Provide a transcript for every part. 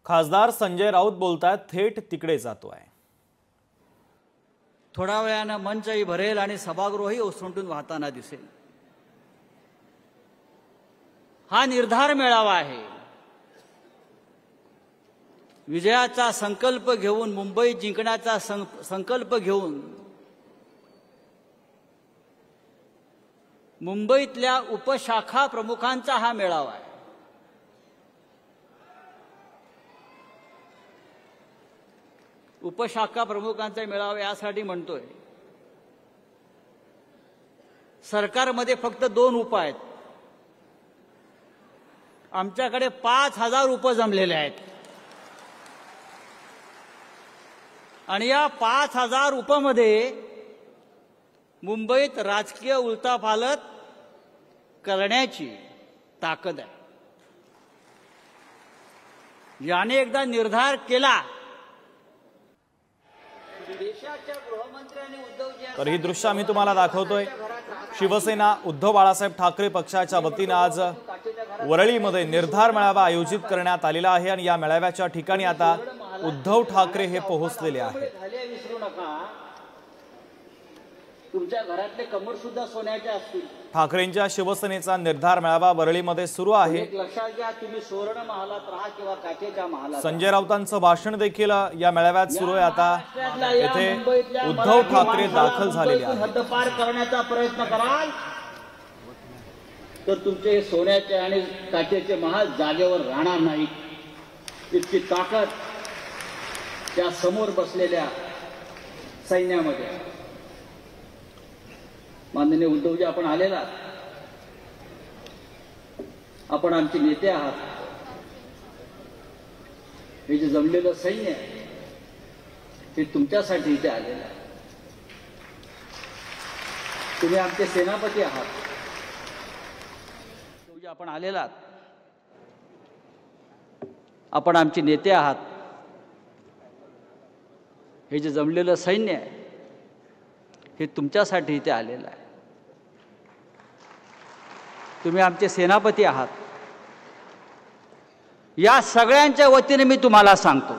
खासदार संजय राऊत बोलतात, थेट तिकडे जातोय। थोड्या वेळानं मंचही भरेल आणि सभागृहही ओसंडून वाहताना दिसेल। हा निर्धार मेळावा आहे। विजयाचा संकल्प घेऊन, मुंबई जिंकण्याचा संकल्प घेऊन मुंबईतल्या उपशाखा प्रमुखांचा हा मेळावा आहे। उपशाखा प्रमुखांचा मेळावा यासाठी म्हणतोय, सरकारमध्ये फक्त 2 उप आहेत, आमच्याकडे 5000 उप जमलेले आहेत आणि या 5000 उपमध्ये मुंबईत राजकीय उलथापालथ करण्याची ताकद आहे। याने एकदा निर्धार केला, देशाच्या गृहमंत्र्यांनी उद्धव तर ही दृश्य आम्ही तुम्हाला दाखवतोय। शिवसेना उद्धव बाळासाहेब ठाकरे पक्षाच्या वतीने आज वरळीमध्ये निर्धार मेळावा आयोजित करण्यात आलेला आहे आणि या मेळाव्याच्या ठिकाणी आता उद्धव ठाकरे हे पोहोचलेले आहेत। विसरू नका, तुमच्या घरातले कमर सुद्धा सोन्याचे असतील। ठाकरेंच्या शिवसेनेचा निर्धार मेळावा वरळीमध्ये सुरू आहे। लक्षात घ्या, तुम्ही सुवर्ण महालात राहा किंवा काचेच्या महालात। संजय राऊतांचं भाषण देखील या मेळाव्यात सुरू आहे। आता येथे उद्धव ठाकरे दाखल झालेले आहेत। हद्दपार करण्याचा प्रयत्न कराल तर तुमचे सोन्याचे आणि काचेचे महाल जागेवर राहणार नाहीत। इतकी ताकद त्या समोर बसलेल्या सैन्यामध्ये। माननीय उद्धवजी, आपण आलेला, आपण आमचे नेते आहात। हे जे जमलेलं सैन्य हे तुमच्यासाठी इथे आलेलं आहे। तुम्ही आमचे सेनापती आहात। उद्धवजी, आपण आलेला, आपण आमचे नेते आहात। हे जे जमलेलं सैन्य आहे हे तुमच्यासाठी इथे आलेलं आहे। तुम्ही आमचे सेनापती आहात। या सगळ्यांच्या वतीने मी तुम्हाला सांगतो,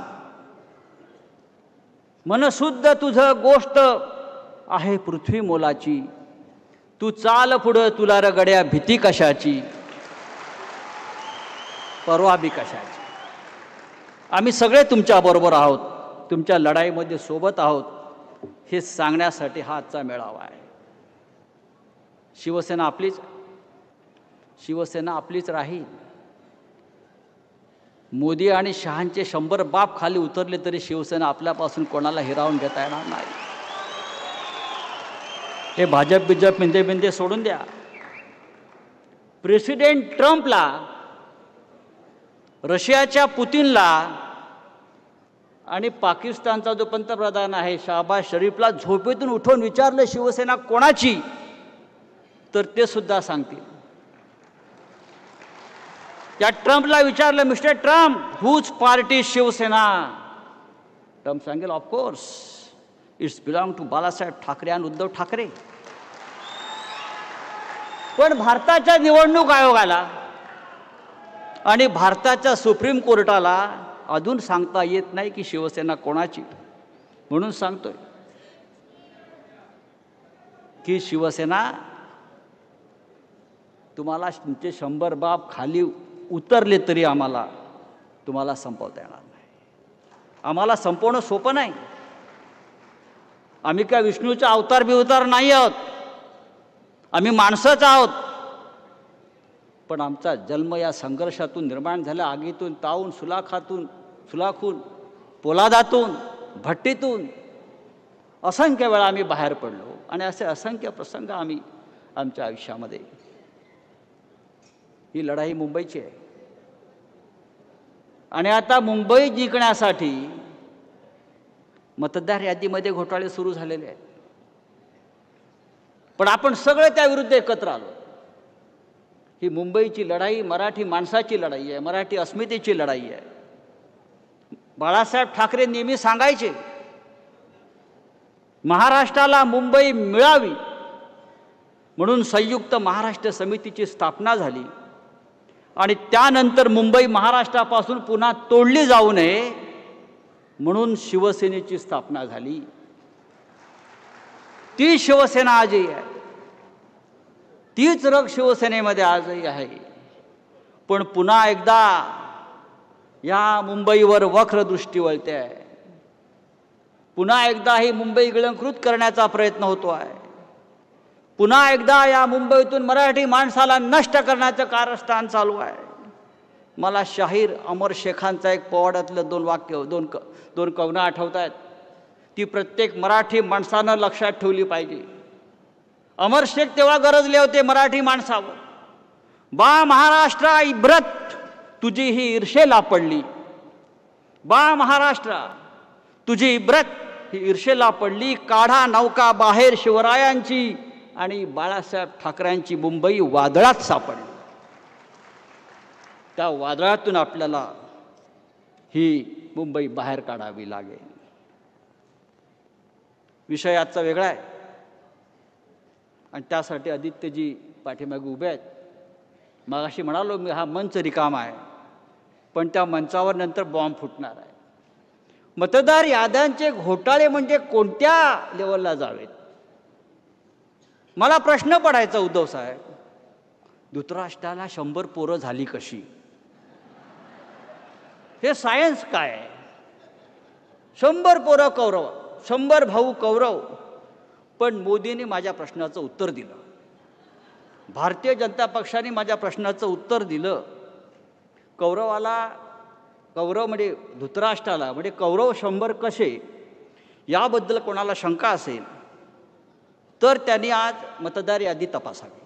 मनशुद्ध तुझं गोष्ट आहे पृथ्वी मोलाची, तू चाल पुढं तुला र गड्या भीती कशाची, परवा बी कशाची। आम्ही सगळे तुमच्या बरोबर आहोत, तुमच्या लढाईमध्ये सोबत आहोत, हे सांगण्यासाठी हा आजचा मेळावा आहे। शिवसेना आपलीच राहील। मोदी आणि शहांचे 100 बाप खाली उतरले तरी शिवसेना आपल्यापासून कोणाला हिरावून घेता येणार नाही। हे भाजप बिंदे सोडून द्या। प्रेसिडेंट ट्रम्पला, रशियाच्या पुतिनला आणि पाकिस्तानचा जो पंतप्रधान आहे शहबाज शरीफला झोपेतून उठवून विचारलं शिवसेना कोणाची, तर ते सुद्धा सांगतील। या ट्रम्पला विचारलं, mister Trump, whose party Shiv Sena? Trump सांगेल, of course it's belong to Balasaheb Thackeray आणि उद्धव ठाकरे। पण भारताच्या निवडणूक आयोगाला आणि भारताच्या सुप्रीम कोर्टाला अजून सांगता येत नाही की शिवसेना कोणाची। म्हणून सांगतोय की शिवसेना तुम्हाला तुमचे 100 बाप खाली उतरले तरी आम्हाला तुम्हाला संपवता येणार नाही। आम्हाला संपवणं सोपं नाही। आम्ही काय विष्णूचा अवतार नाही आहोत, आम्ही माणसंच आहोत। पण आमचा जन्म या संघर्षातून निर्माण झाला, आगीतून, तावून, सुलाखून, पोलादातून, भट्टीतून असंख्य वेळा आम्ही बाहेर पडलो आणि असे असंख्य प्रसंग आम्ही आमच्या आयुष्यामध्ये। ही लढाई मुंबईची आहे आणि आता मुंबई जिंकण्यासाठी मतदार यादीमध्ये घोटाळे सुरू झालेले आहेत। पण आपण सगळे त्याविरुद्ध एकत्र आलो। ही मुंबईची लढाई मराठी माणसाची लढाई आहे, मराठी अस्मितेची लढाई आहे। बाळासाहेब ठाकरे नेहमी सांगायचे, महाराष्ट्राला मुंबई मिळावी म्हणून संयुक्त महाराष्ट्र समितीची स्थापना झाली आणि त्यानंतर मुंबई महाराष्ट्रापासून पुन्हा तोडली जाऊ नये म्हणून शिवसेनेची स्थापना झाली. ती शिवसेना आजही आहे, तीच रग शिवसेनेमध्ये आजही आहे. पण पुन्हा एकदा या मुंबईवर वक्र दृष्टी वळते आहे. पुन्हा एकदा ही मुंबई गिळंकृत करण्याचा प्रयत्न होतो आहे. पुन्हा एकदा या मुंबईतून मराठी माणसाला नष्ट करण्याचं कारस्थान चालू आहे. मला शाहीर अमर शेखांचा एक पोवाड्यातलं दोन कवनं आठवत आहेत. ती प्रत्येक मराठी माणसानं लक्षात ठेवली पाहिजे. अमर शेख तेव्हा गरजले होते मराठी माणसावर, बा महाराष्ट्रा इब्रत तुझी ही ईर्षेला पडली, बा महाराष्ट्रा तुझी इब्रत ही ईर्षेला पडली, काढा नौका बाहेर शिवरायांची आणि बाळासाहेब ठाकरेंची मुंबई वादळात सापडली. त्या वादळातून आपल्याला ही मुंबई बाहेर काढावी लागेल. विषय आजचा वेगळा आहे आणि त्यासाठी आदित्यजी पाठीमागे उभे आहेत. मगाशी म्हणालो मी, हा मंच रिकामा आहे, पण त्या मंचावर नंतर बॉम्ब फुटणार आहे. मतदार याद्यांचे घोटाळे म्हणजे कोणत्या लेवलला जावेत? मला प्रश्न पडायचा, उद्धव साहेब, धृतराष्ट्राला 100 पोरं झाली कशी? हे सायन्स काय आहे? 100 पोरं कौरव, 100 भाऊ कौरव. पण मोदींनी माझ्या प्रश्नाचं उत्तर दिलं, भारतीय जनता पक्षाने माझ्या प्रश्नाचं उत्तर दिलं. कौरव म्हणजे धृतराष्ट्राला म्हणजे कौरव 100 कसे, याबद्दल कोणाला शंका असेल तर त्यांनी आज मतदार यादी तपासावी.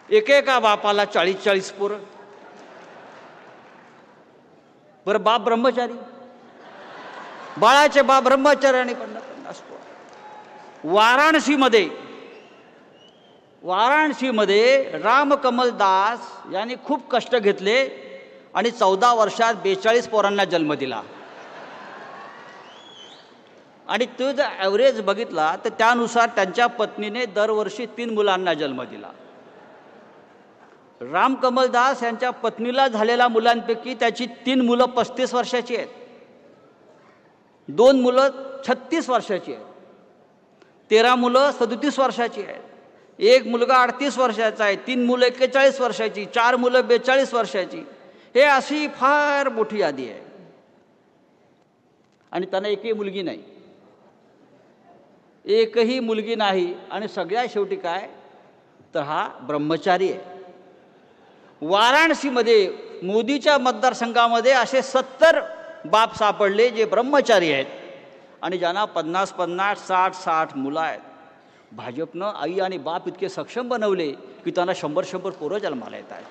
एकेका बापाला 40-40 पोरं. बरं, बाप ब्रह्मचारी, बाळाचे बाप ब्रह्मचारी आणि 50-50 पोरं. वाराणसीमध्ये रामकमल दास यांनी खूप कष्ट घेतले आणि 14 वर्षात 42 पोरांना जन्म दिला. आणि तो जर ॲव्हरेज बघितला तर त्यानुसार त्यांच्या पत्नीने दरवर्षी 3 मुलांना जन्म दिला. रामकमल दास यांच्या पत्नीला झालेल्या मुलांपैकी त्याची 3 मुलं 35 वर्षाची आहेत, 2 मुलं 36 वर्षाची आहेत, 13 मुलं 37 वर्षाची आहेत, 1 मुलगा 38 वर्षाचा आहे, 3 मुलं 41 वर्षाची, 4 मुलं 42 वर्षाची. हे अशी फार मोठी यादी आहे. आणि त्यांना एकही मुलगी नाही, एकही मुलगी नाही. आणि सगळ्यात शेवटी काय तर हा ब्रह्मचारी आहे. वाराणसीमध्ये मोदीच्या मतदारसंघामध्ये असे 70 बाप सापडले जे ब्रह्मचारी आहेत आणि ज्यांना 50-50, 60-60 मुलं आहेत. भाजपनं आई आणि बाप इतके सक्षम बनवले की त्यांना 100-100 पोरं जन्माला येत आहेत.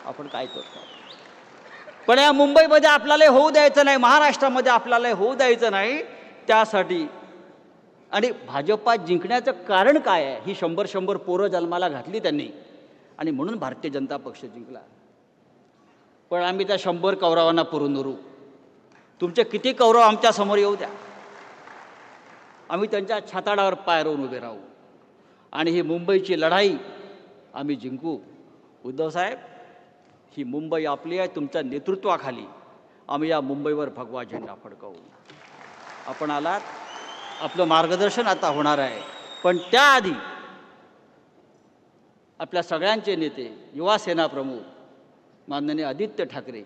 आपण काय करतो? पण या मुंबईमध्ये आपल्याला होऊ द्यायचं नाही, महाराष्ट्रामध्ये आपल्याला होऊ द्यायचं नाही. त्यासाठी आणि भाजपात जिंकण्याचं कारण काय आहे? ही 100-100 पोरं जन्माला घातली त्यांनी आणि म्हणून भारतीय जनता पक्ष जिंकला. पण आम्ही त्या 100 कौरवांना पुरून उरू. तुमचे किती कौरव आमच्या समोर येऊ द्या, आम्ही त्यांच्या छाताडावर पाय रोवून उभे राहू आणि ही मुंबईची लढाई आम्ही जिंकू. उद्धव साहेब, ही मुंबई आपली आहे. तुमच्या नेतृत्वाखाली आम्ही या मुंबईवर भगवा झेंडा फडकवू. आपण आलात, आपलं मार्गदर्शन आता होणार आहे. पण त्याआधी आपल्या सगळ्यांचे नेते, युवा सेना प्रमुख माननीय आदित्य ठाकरे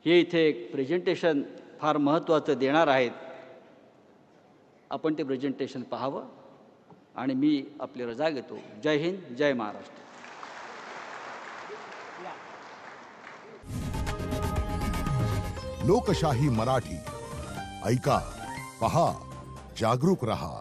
हे इथे एक प्रेझेंटेशन फार महत्त्वाचं देणार आहेत. आपण ते प्रेझेंटेशन पाहावं आणि मी आपली रजा घेतो. जय हिंद, जय महाराष्ट्र. लोकशाही मराठी ऐका, पहा, जागरूक रहा.